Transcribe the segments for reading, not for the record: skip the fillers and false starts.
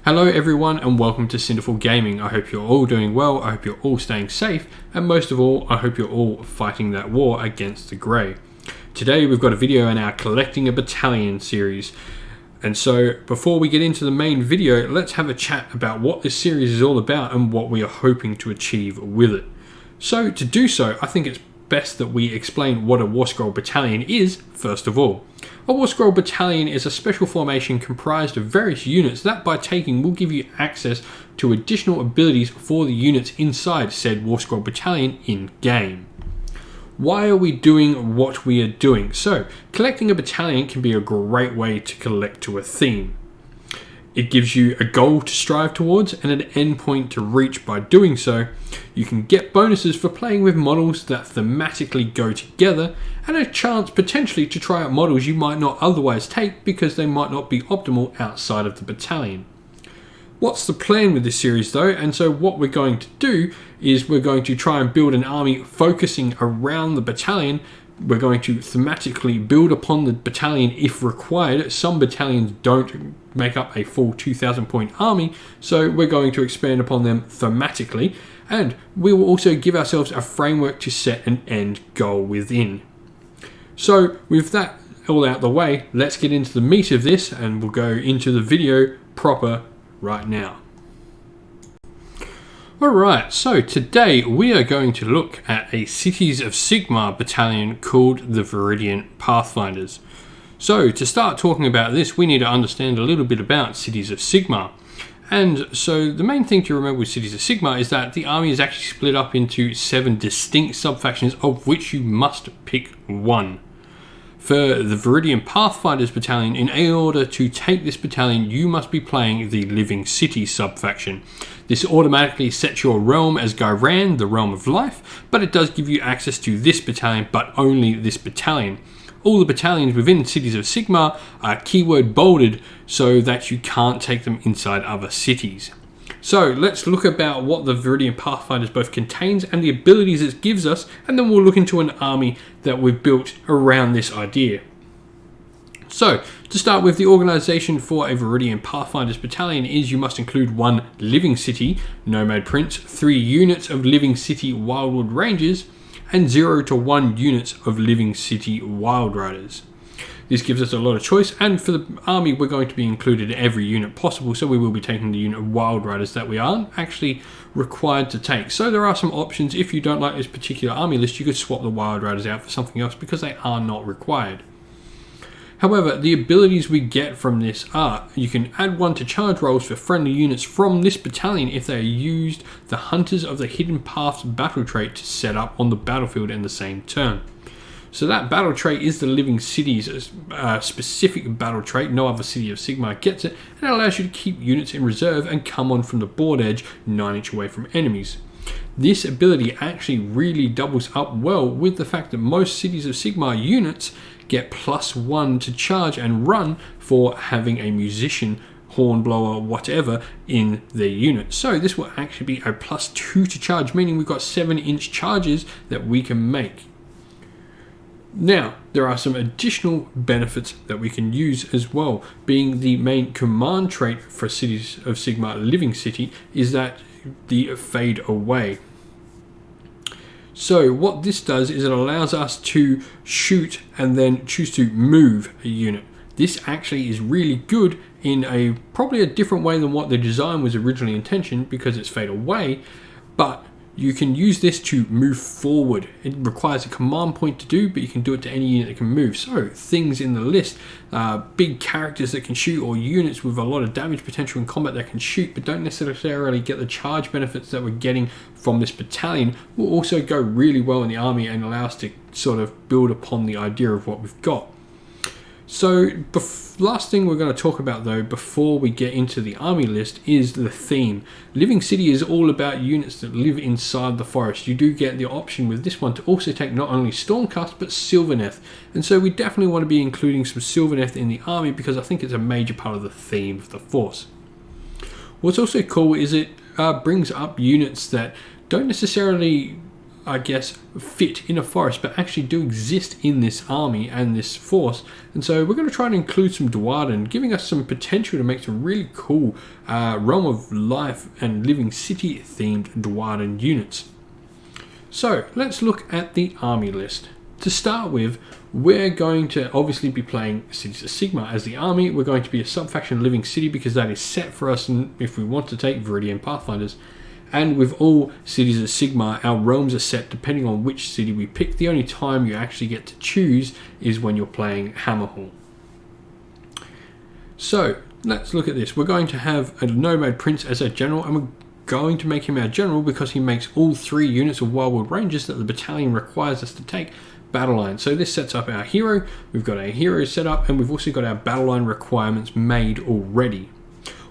Hello everyone and welcome to Cinderful Gaming. I hope you're all doing well, I hope you're all staying safe, and most of all, I hope you're all fighting that war against the Grey. Today we've got a video in our Collecting a Battalion series. And so before we get into the main video, let's have a chat about what this series is all about and what we are hoping to achieve with it. So to do so, I think it's best that we explain what a War Scroll Battalion is first of all. A War Scroll Battalion is a special formation comprised of various units that by taking will give you access to additional abilities for the units inside said War Scroll Battalion in game. Why are we doing what we are doing? So, collecting a battalion can be a great way to collect to a theme. It gives you a goal to strive towards and an endpoint to reach. By doing so, you can get bonuses for playing with models that thematically go together and a chance potentially to try out models you might not otherwise take because they might not be optimal outside of the battalion. What's the plan with this series though? And so what we're going to do is we're going to try and build an army focusing around the battalion. We're going to thematically build upon the battalion if required. Some battalions don't make up a full 2,000 point army, so we're going to expand upon them thematically, and we will also give ourselves a framework to set an end goal within. So with that all out the way, let's get into the meat of this and we'll go into the video proper right now. Alright, so today we are going to look at a Cities of Sigmar battalion called the Viridian Pathfinders. So to start talking about this, we need to understand a little bit about Cities of Sigmar. And so the main thing to remember with Cities of Sigmar is that the army is actually split up into 7 distinct sub-factions, of which you must pick one. For the Viridian Pathfinders Battalion, in order to take this battalion, you must be playing the Living City sub-faction. This automatically sets your realm as Gyran, the Realm of Life, but it does give you access to this battalion, but only this battalion. All the battalions within Cities of Sigmar are keyword bolded so that you can't take them inside other cities. So let's look about what the Viridian Pathfinders both contains and the abilities it gives us, and then we'll look into an army that we've built around this idea. So to start with, the organisation for a Viridian Pathfinders Battalion is you must include 1 Living City Nomad Prince, 3 units of Living City Wildwood Rangers, and 0 to 1 units of Living City Wild Riders. This gives us a lot of choice, and for the army we're going to be included every unit possible, so we will be taking the unit of Wild Riders that we aren't actually required to take. So there are some options. If you don't like this particular army list, you could swap the Wild Riders out for something else because they are not required. However, the abilities we get from this are, you can add 1 to charge rolls for friendly units from this battalion if they are used the Hunters of the Hidden Paths battle trait to set up on the battlefield in the same turn. So that battle trait is the Living City's specific battle trait. No other City of Sigmar gets it, and it allows you to keep units in reserve and come on from the board edge 9 inches away from enemies. This ability actually really doubles up well with the fact that most Cities of Sigmar units get +1 to charge and run for having a musician, hornblower, whatever in their unit. So this will actually be a +2 to charge, meaning we've got 7-inch charges that we can make. Now, there are some additional benefits that we can use as well, being the main command trait for Cities of Sigmar Living City is that the fade away. So what this does is it allows us to shoot and then choose to move a unit. This actually is really good in probably a different way than what the design was originally intentioned because it's fade away, but you can use this to move forward. It requires a command point to do, but you can do it to any unit that can move. So things in the list, big characters that can shoot or units with a lot of damage potential in combat that can shoot but don't necessarily get the charge benefits that we're getting from this battalion will also go really well in the army and allow us to sort of build upon the idea of what we've got. So last thing we're going to talk about though before we get into the army list is the theme. Living City is all about units that live inside the forest. You do get the option with this one to also take not only Stormcast but Sylvaneth, and so we definitely want to be including some Sylvaneth in the army because I think it's a major part of the theme of the force. What's also cool is it brings up units that don't necessarily I guess, fit in a forest, but actually do exist in this army and this force. And so we're going to try and include some Duarden, giving us some potential to make some really cool Realm of Life and Living City themed Duarden units. So let's look at the army list. To start with, we're going to obviously be playing Cities of Sigmar as the army. We're going to be a sub-faction Living City because that is set for us if we want to take Viridian Pathfinders. And with all Cities of Sigmar, our realms are set depending on which city we pick. The only time you actually get to choose is when you're playing Hammerhall. So let's look at this. We're going to have a Nomad Prince as our general, and we're going to make him our general because he makes all 3 units of Wildwood Rangers that the battalion requires us to take Battleline. So this sets up our hero. We've got our hero set up, and we've also got our Battleline requirements made already.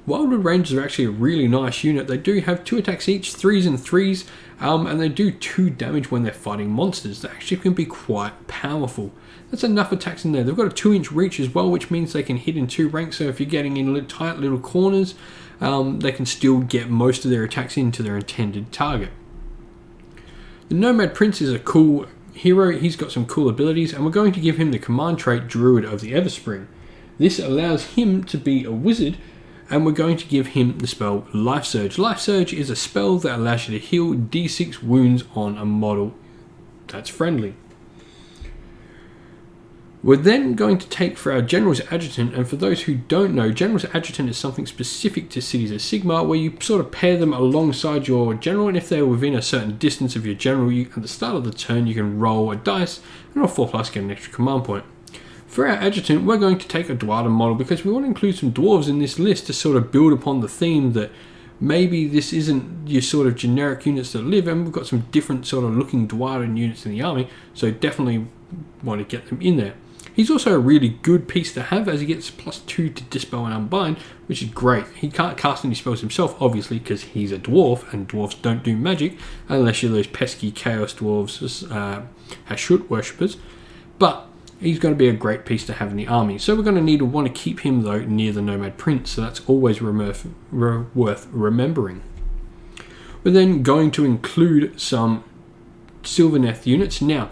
Wildwood Rangers are actually a really nice unit. They do have 2 attacks each, 3s and 3s, and they do 2 damage when they're fighting monsters. That actually can be quite powerful. That's enough attacks in there. They've got a 2-inch reach as well, which means they can hit in 2 ranks. So if you're getting in tight little corners, they can still get most of their attacks into their intended target. The Nomad Prince is a cool hero. He's got some cool abilities, and we're going to give him the command trait Druid of the Everspring. This allows him to be a wizard, and we're going to give him the spell Life Surge. Life Surge is a spell that allows you to heal D6 wounds on a model that's friendly. We're then going to take for our General's Adjutant, and for those who don't know, General's Adjutant is something specific to Cities of Sigmar where you sort of pair them alongside your General, and if they're within a certain distance of your General, at the start of the turn you can roll a dice, and on 4+ get an extra command point. For our Adjutant, we're going to take a Duarden model because we want to include some Dwarves in this list to sort of build upon the theme that maybe this isn't your sort of generic units that live, and we've got some different sort of looking Duarden units in the army, so definitely want to get them in there. He's also a really good piece to have as he gets +2 to Dispel and Unbind, which is great. He can't cast any spells himself, obviously, because he's a dwarf, and dwarves don't do magic unless you're those pesky Chaos Dwarves, Hashut worshippers. But he's going to be a great piece to have in the army. So we're going to need to want to keep him, though, near the Nomad Prince, so that's always worth remembering. We're then going to include some Sylvaneth units. Now,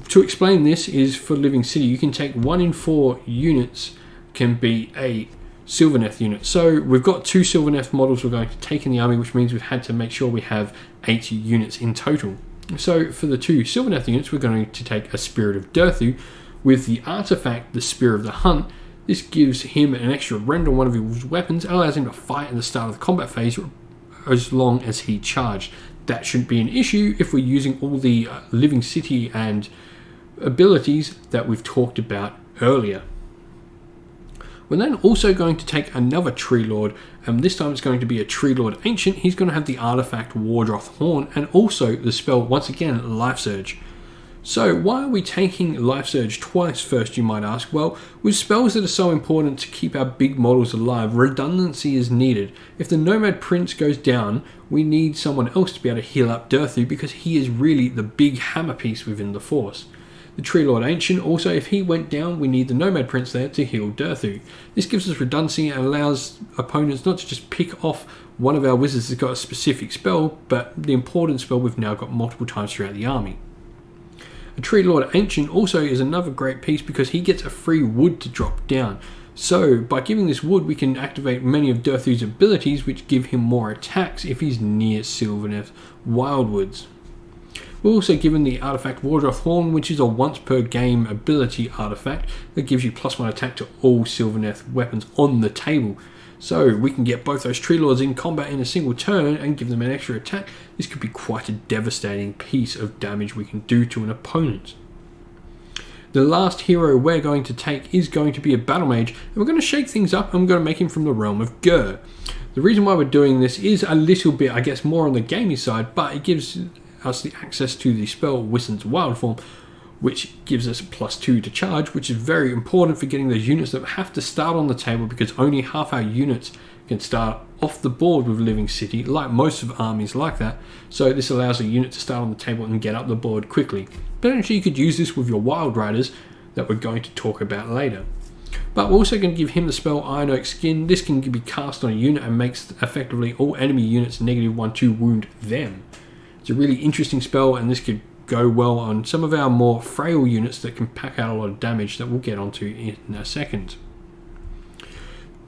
to explain this is for Living City, you can take 1 in 4 units can be a Sylvaneth unit. So we've got 2 Sylvaneth models we're going to take in the army, which means we've had to make sure we have 8 units in total. So for the 2 Sylvaneth units, we're going to take a Spirit of Durthu with the artifact, the Spear of the Hunt. This gives him an extra rend on one of his weapons and allows him to fight at the start of the combat phase as long as he charged. That shouldn't be an issue if we're using all the Living City and abilities that we've talked about earlier. We're then also going to take another Tree Lord, and this time it's going to be a Tree Lord Ancient. He's going to have the artifact Wardroth Horn and also the spell, once again, Life Surge. So why are we taking Life Surge twice first, you might ask? Well, with spells that are so important to keep our big models alive, redundancy is needed. If the Nomad Prince goes down, we need someone else to be able to heal up Durthu because he is really the big hammer piece within the force. The Tree Lord Ancient, also if he went down, we need the Nomad Prince there to heal Durthu. This gives us redundancy and allows opponents not to just pick off one of our wizards that's got a specific spell, but the important spell we've now got multiple times throughout the army. A Tree Lord Ancient also is another great piece because he gets a free wood to drop down. So by giving this wood, we can activate many of Durthu's abilities, which give him more attacks if he's near Sylvaneth Wildwoods. We're also given the artifact Wardroth Horn, which is a once per game ability artifact that gives you +1 attack to all Sylvaneth weapons on the table. So we can get both those Tree Lords in combat in a single turn and give them an extra attack. This could be quite a devastating piece of damage we can do to an opponent. The last hero we're going to take is going to be a Battle Mage, and we're going to shake things up and we're going to make him from the realm of Gur. The reason why we're doing this is a little bit, I guess, more on the gamey side, but it gives us the access to the spell Wissen's Wild Form, which gives us +2 to charge, which is very important for getting those units that have to start on the table because only half our units can start off the board with Living City, like most of armies like that. So this allows a unit to start on the table and get up the board quickly. Potentially you could use this with your Wild Riders that we're going to talk about later. But we're also going to give him the spell Iron Oak Skin. This can be cast on a unit and makes effectively all enemy units -1/2 wound them. It's a really interesting spell, and this could go well on some of our more frail units that can pack out a lot of damage that we'll get onto in a second.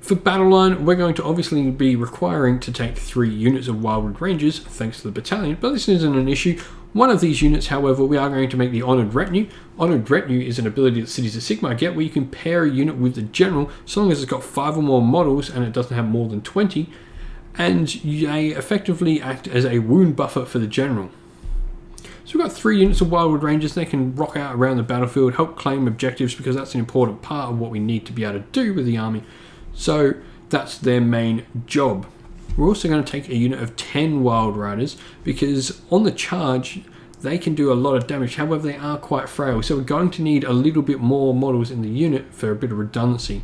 For Battleline, we're going to obviously be requiring to take 3 units of Wildwood Rangers, thanks to the battalion, but this isn't an issue. One of these units, however, we are going to make the Honoured Retinue. Honoured Retinue is an ability that Cities of Sigmar get where you can pair a unit with the General, so long as it's got 5 or more models and it doesn't have more than 20, and they effectively act as a wound buffer for the General. So we've got 3 units of Wildwood Rangers. They can rock out around the battlefield, help claim objectives, because that's an important part of what we need to be able to do with the army. So that's their main job. We're also going to take a unit of 10 Wild Riders, because on the charge they can do a lot of damage. However, they are quite frail, so we're going to need a little bit more models in the unit for a bit of redundancy.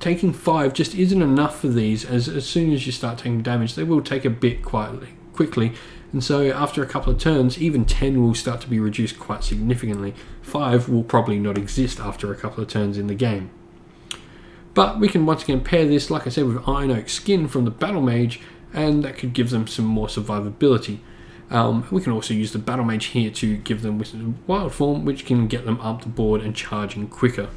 Taking 5 just isn't enough for these, as soon as you start taking damage they will take a bit quite quickly. And so after a couple of turns, even 10 will start to be reduced quite significantly. 5 will probably not exist after a couple of turns in the game. But we can once again pair this, like I said, with Iron Oak Skin from the Battle Mage, and that could give them some more survivability. We can also use the Battle Mage here to give them Wizard Wild Form, which can get them up the board and charging quicker.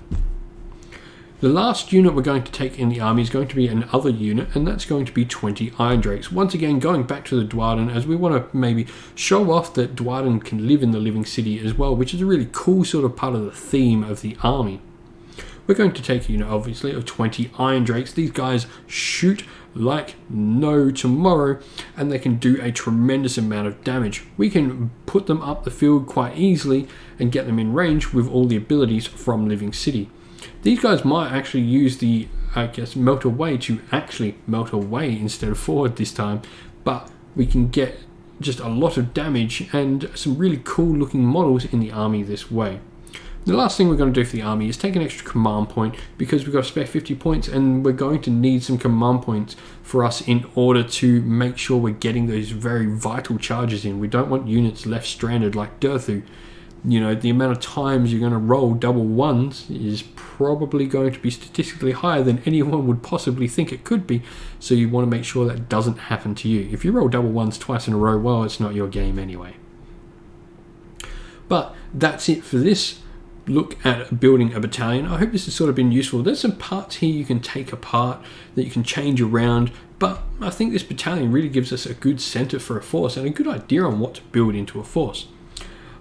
The last unit we're going to take in the army is going to be another unit, and that's going to be 20 Iron Drakes. Once again, going back to the Dwarden, as we want to maybe show off that Dwarden can live in the Living City as well, which is a really cool sort of part of the theme of the army. We're going to take a unit, obviously, of 20 Iron Drakes. These guys shoot like no tomorrow, and they can do a tremendous amount of damage. We can put them up the field quite easily and get them in range with all the abilities from Living City. These guys might actually use the, melt away to actually melt away instead of forward this time, but we can get just a lot of damage and some really cool looking models in the army this way. The last thing we're going to do for the army is take an extra command point, because we've got to spare 50 points and we're going to need some command points for us in order to make sure we're getting those very vital charges in. We don't want units left stranded like Durthu. You know, the amount of times you're going to roll double ones is probably going to be statistically higher than anyone would possibly think it could be, so you want to make sure that doesn't happen to you. If you roll double ones twice in a row, well, it's not your game anyway. But that's it for this look at building a battalion. I hope this has sort of been useful. There's some parts here you can take apart that you can change around, but I think this battalion really gives us a good center for a force and a good idea on what to build into a force.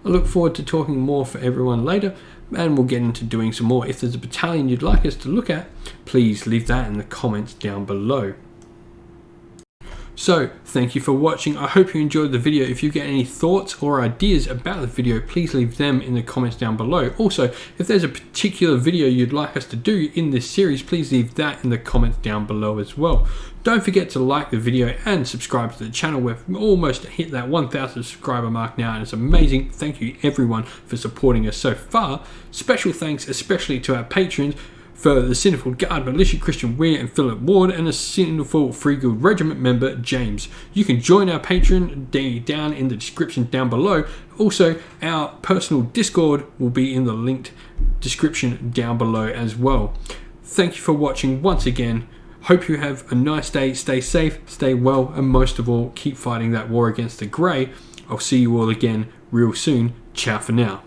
I look forward to talking more for everyone later, and we'll get into doing some more. If there's a battalion you'd like us to look at, please leave that in the comments down below. So, thank you for watching. I hope you enjoyed the video. If you get any thoughts or ideas about the video, please leave them in the comments down below. Also, if there's a particular video you'd like us to do in this series, please leave that in the comments down below as well. Don't forget to like the video and subscribe to the channel. We've almost hit that 1,000 subscriber mark now, and it's amazing. Thank you everyone for supporting us so far. Special thanks especially to our patrons, for the Sinful Guard Militia Christian Weir and Philip Ward, and a Sinful Free Guild Regiment member James. You can join our Patreon down in the description down below. Also, our personal Discord will be in the linked description down below as well. Thank you for watching once again. Hope you have a nice day. Stay safe, stay well, and most of all, keep fighting that war against the Grey. I'll see you all again real soon. Ciao for now.